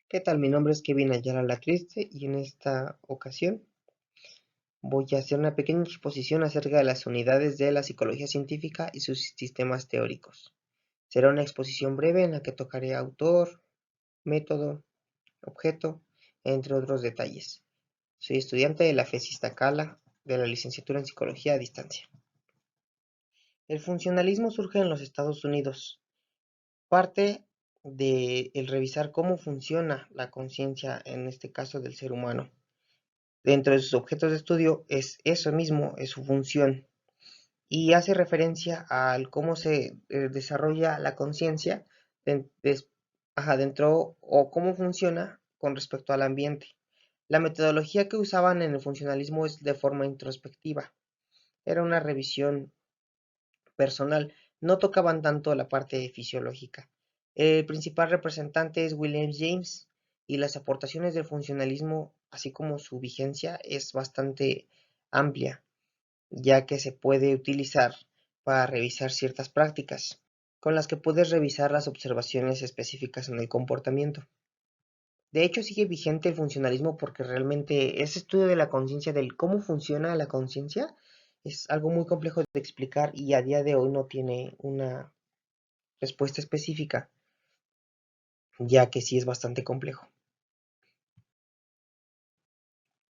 ¿Qué tal? Mi nombre es Kevin Ayala Lacriste y en esta ocasión voy a hacer una pequeña exposición acerca de las unidades de la psicología científica y sus sistemas teóricos. Será una exposición breve en la que tocaré autor, método, objeto, entre otros detalles. Soy estudiante de la FES Iztacala de la licenciatura en psicología a distancia. El funcionalismo surge en los Estados Unidos. Parte de el revisar cómo funciona la conciencia, en este caso del ser humano. Dentro de sus objetos de estudio es eso mismo, es su función, y hace referencia al cómo se desarrolla la conciencia dentro o cómo funciona con respecto al ambiente. La metodología que usaban en el funcionalismo es de forma introspectiva, era una revisión personal, no tocaban tanto la parte fisiológica. El principal representante es William James y las aportaciones del funcionalismo, así como su vigencia, es bastante amplia, ya que se puede utilizar para revisar ciertas prácticas, con las que puedes revisar las observaciones específicas en el comportamiento. De hecho, sigue vigente el funcionalismo porque realmente ese estudio de la conciencia, del cómo funciona la conciencia, es algo muy complejo de explicar y a día de hoy no tiene una respuesta específica, ya que sí es bastante complejo.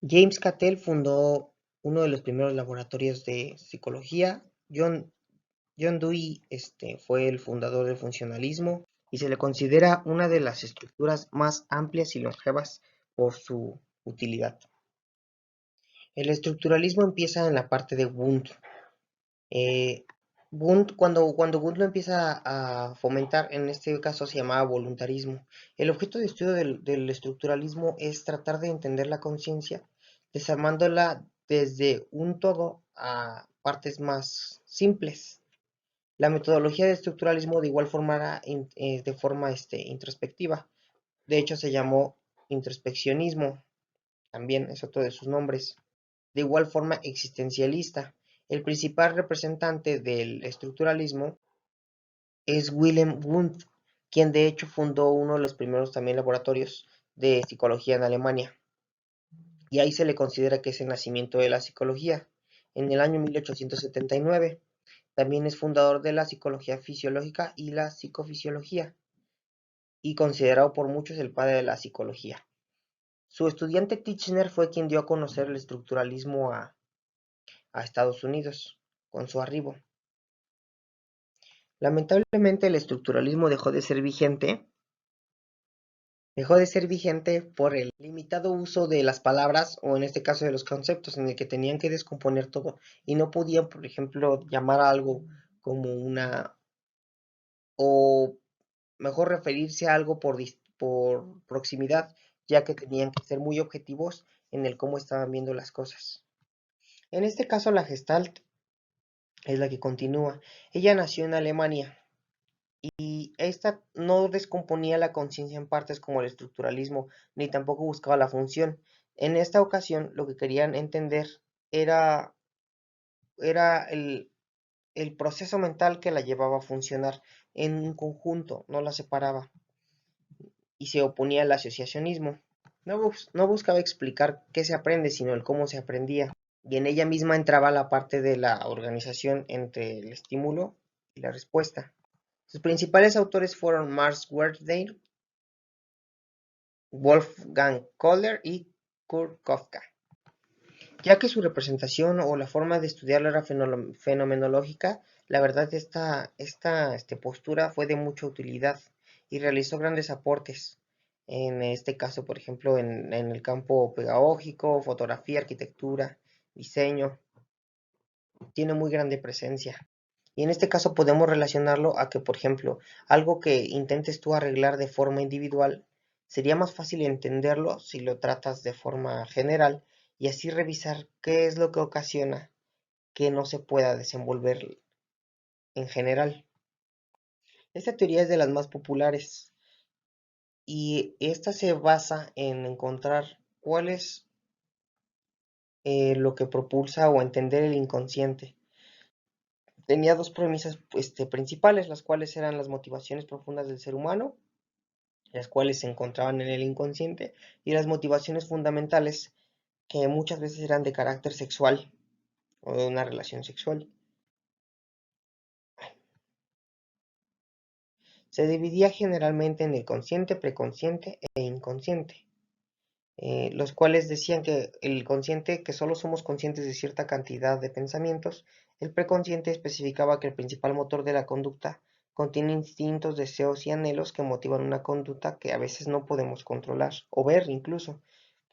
James Cattell fundó uno de los primeros laboratorios de psicología. John Dewey fue el fundador del funcionalismo y se le considera una de las estructuras más amplias y longevas por su utilidad. El estructuralismo empieza en la parte de Wundt. Cuando Wundt lo empieza a fomentar, en este caso se llamaba voluntarismo. El objeto de estudio del estructuralismo es tratar de entender la conciencia, desarmándola desde un todo a partes más simples. La metodología de estructuralismo de igual forma era de forma introspectiva. De hecho, se llamó introspeccionismo, también es otro de sus nombres. De igual forma existencialista. El principal representante del estructuralismo es Wilhelm Wundt, quien de hecho fundó uno de los primeros también laboratorios de psicología en Alemania. Y ahí se le considera que es el nacimiento de la psicología, en el año 1879. También es fundador de la psicología fisiológica y la psicofisiología, y considerado por muchos el padre de la psicología. Su estudiante Titchener fue quien dio a conocer el estructuralismo a Estados Unidos, con su arribo. Lamentablemente el estructuralismo dejó de ser vigente por el limitado uso de las palabras o en este caso de los conceptos en el que tenían que descomponer todo y no podían, por ejemplo, llamar a algo como una o mejor referirse a algo por proximidad, ya que tenían que ser muy objetivos en el cómo estaban viendo las cosas. En este caso la Gestalt es la que continúa. Ella nació en Alemania y esta no descomponía la conciencia en partes como el estructuralismo, ni tampoco buscaba la función. En esta ocasión lo que querían entender era, era el proceso mental que la llevaba a funcionar en un conjunto, no la separaba y se oponía al asociacionismo. No buscaba explicar qué se aprende, sino el cómo se aprendía. Y en ella misma entraba la parte de la organización entre el estímulo y la respuesta. Sus principales autores fueron Max Wertheimer, Wolfgang Kohler y Kurt Kafka, ya que su representación o la forma de estudiarlo era fenomenológica. La verdad esta postura fue de mucha utilidad y realizó grandes aportes, en este caso, por ejemplo, en el campo pedagógico, fotografía, arquitectura, diseño, tiene muy grande presencia. Y en este caso podemos relacionarlo a que, por ejemplo, algo que intentes tú arreglar de forma individual, sería más fácil entenderlo si lo tratas de forma general y así revisar qué es lo que ocasiona que no se pueda desenvolver en general. Esta teoría es de las más populares y esta se basa en encontrar cuál es lo que propulsa o entender el inconsciente. Tenía dos premisas principales, las cuales eran las motivaciones profundas del ser humano las cuales se encontraban en el inconsciente, y las motivaciones fundamentales, que muchas veces eran de carácter sexual o de una relación sexual. Se dividía generalmente en el consciente, preconsciente e inconsciente, los cuales decían que el consciente, que solo somos conscientes de cierta cantidad de pensamientos; el preconsciente especificaba que el principal motor de la conducta contiene instintos, deseos y anhelos que motivan una conducta que a veces no podemos controlar o ver incluso,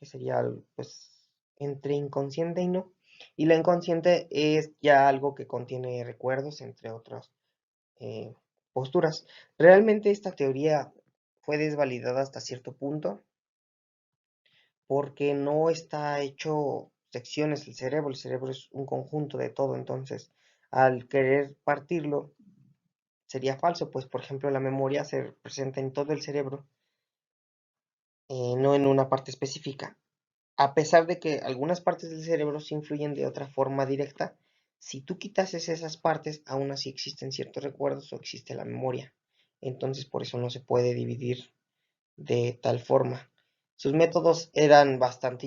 que sería pues entre inconsciente y no. Y la inconsciente es ya algo que contiene recuerdos, entre otras eh, posturas. Realmente esta teoría fue desvalidada hasta cierto punto porque no está hecho secciones el cerebro es un conjunto de todo, entonces al querer partirlo sería falso, pues por ejemplo la memoria se presenta en todo el cerebro, no en una parte específica. A pesar de que algunas partes del cerebro sí influyen de otra forma directa, si tú quitases esas partes, aún así existen ciertos recuerdos o existe la memoria. Entonces por eso no se puede dividir de tal forma. Sus métodos eran bastante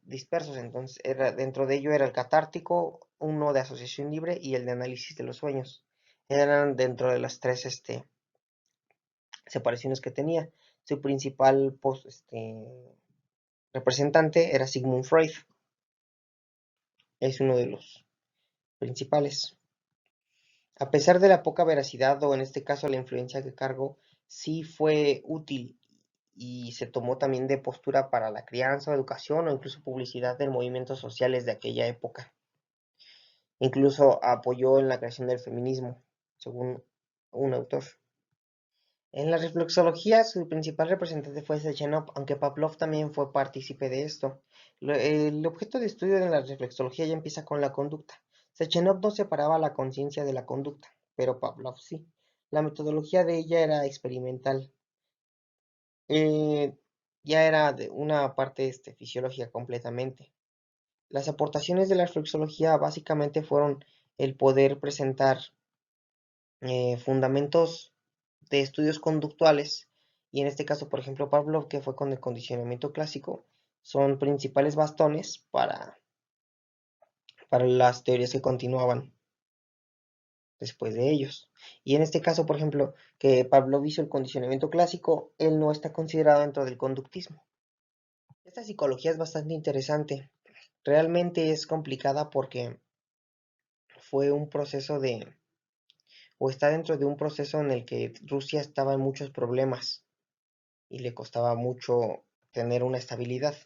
dispersos, entonces dentro de ello era el catártico, uno de asociación libre y el de análisis de los sueños. Eran dentro de las tres separaciones que tenía. Su principal representante era Sigmund Freud, es uno de los principales. A pesar de la poca veracidad, o en este caso la influencia que cargó, sí fue útil y se tomó también de postura para la crianza, educación o incluso publicidad de movimientos sociales de aquella época. Incluso apoyó en la creación del feminismo, según un autor. En la reflexología, su principal representante fue Sechenov, aunque Pavlov también fue partícipe de esto. El objeto de estudio de la reflexología ya empieza con la conducta. Sechenov no separaba la conciencia de la conducta, pero Pavlov sí. La metodología de ella era experimental. Eh, ya era de una parte fisiológica completamente. Las aportaciones de la reflexología básicamente fueron el poder presentar fundamentos de estudios conductuales, y en este caso, por ejemplo, Pavlov, que fue con el condicionamiento clásico, son principales bastones para las teorías que continuaban después de ellos. Y en este caso, por ejemplo, que Pavlov hizo el condicionamiento clásico, él no está considerado dentro del conductismo. Esta psicología es bastante interesante. Realmente es complicada porque fue un proceso o está dentro de un proceso en el que Rusia estaba en muchos problemas y le costaba mucho tener una estabilidad.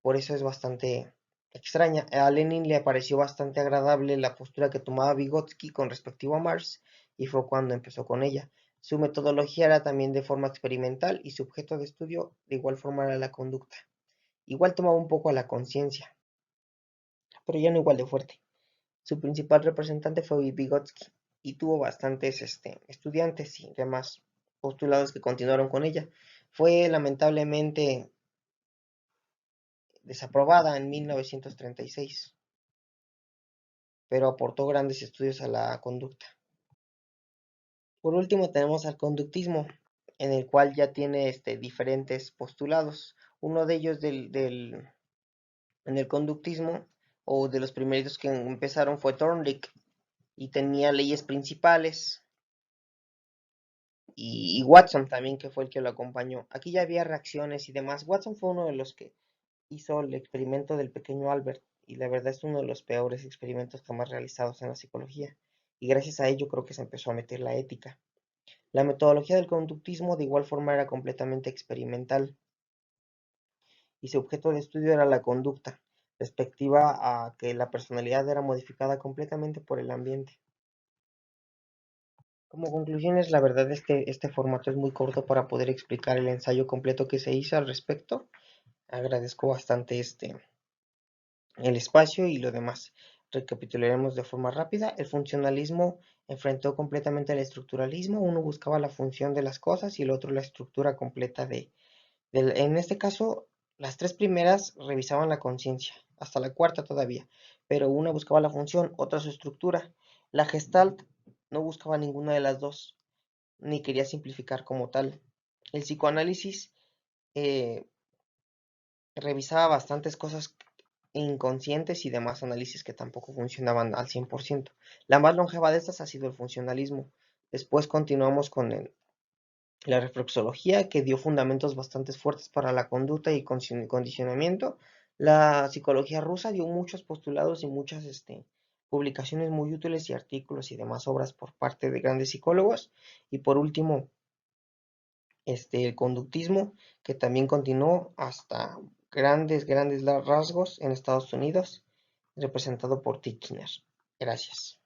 Por eso es bastante extraña. A Lenin le pareció bastante agradable la postura que tomaba Vygotsky con respecto a Marx, y fue cuando empezó con ella. Su metodología era también de forma experimental y su objeto de estudio de igual forma era la conducta. Igual tomaba un poco a la conciencia, pero ya no igual de fuerte. Su principal representante fue Vygotsky y tuvo bastantes estudiantes y demás postulados que continuaron con ella. Fue lamentablemente desaprobada en 1936, pero aportó grandes estudios a la conducta. Por último tenemos al conductismo, en el cual ya tiene diferentes postulados. Uno de ellos en el conductismo, o de los primeritos que empezaron, fue Thorndike, y tenía leyes principales, y Watson también, que fue el que lo acompañó. Aquí ya había reacciones y demás. Watson fue uno de los que hizo el experimento del pequeño Albert, y la verdad es uno de los peores experimentos jamás realizados en la psicología, y gracias a ello creo que se empezó a meter la ética. La metodología del conductismo de igual forma era completamente experimental, y su objeto de estudio era la conducta, respectiva a que la personalidad era modificada completamente por el ambiente. Como conclusiones, la verdad es que este formato es muy corto para poder explicar el ensayo completo que se hizo al respecto. Agradezco bastante el espacio y lo demás. Recapitularemos de forma rápida. El funcionalismo enfrentó completamente al estructuralismo. Uno buscaba la función de las cosas y el otro la estructura completa en este caso, las tres primeras revisaban la conciencia, hasta la cuarta todavía, pero una buscaba la función, otra su estructura. La Gestalt no buscaba ninguna de las dos, ni quería simplificar como tal. El psicoanálisis eh, revisaba bastantes cosas inconscientes y demás análisis que tampoco funcionaban al 100%. La más longeva de estas ha sido el funcionalismo. Después continuamos con la reflexología, que dio fundamentos bastante fuertes para la conducta y condicionamiento. La psicología rusa dio muchos postulados y muchas publicaciones muy útiles y artículos y demás obras por parte de grandes psicólogos. Y por último, el conductismo, que también continuó hasta grandes rasgos en Estados Unidos, representado por Titchener. Gracias.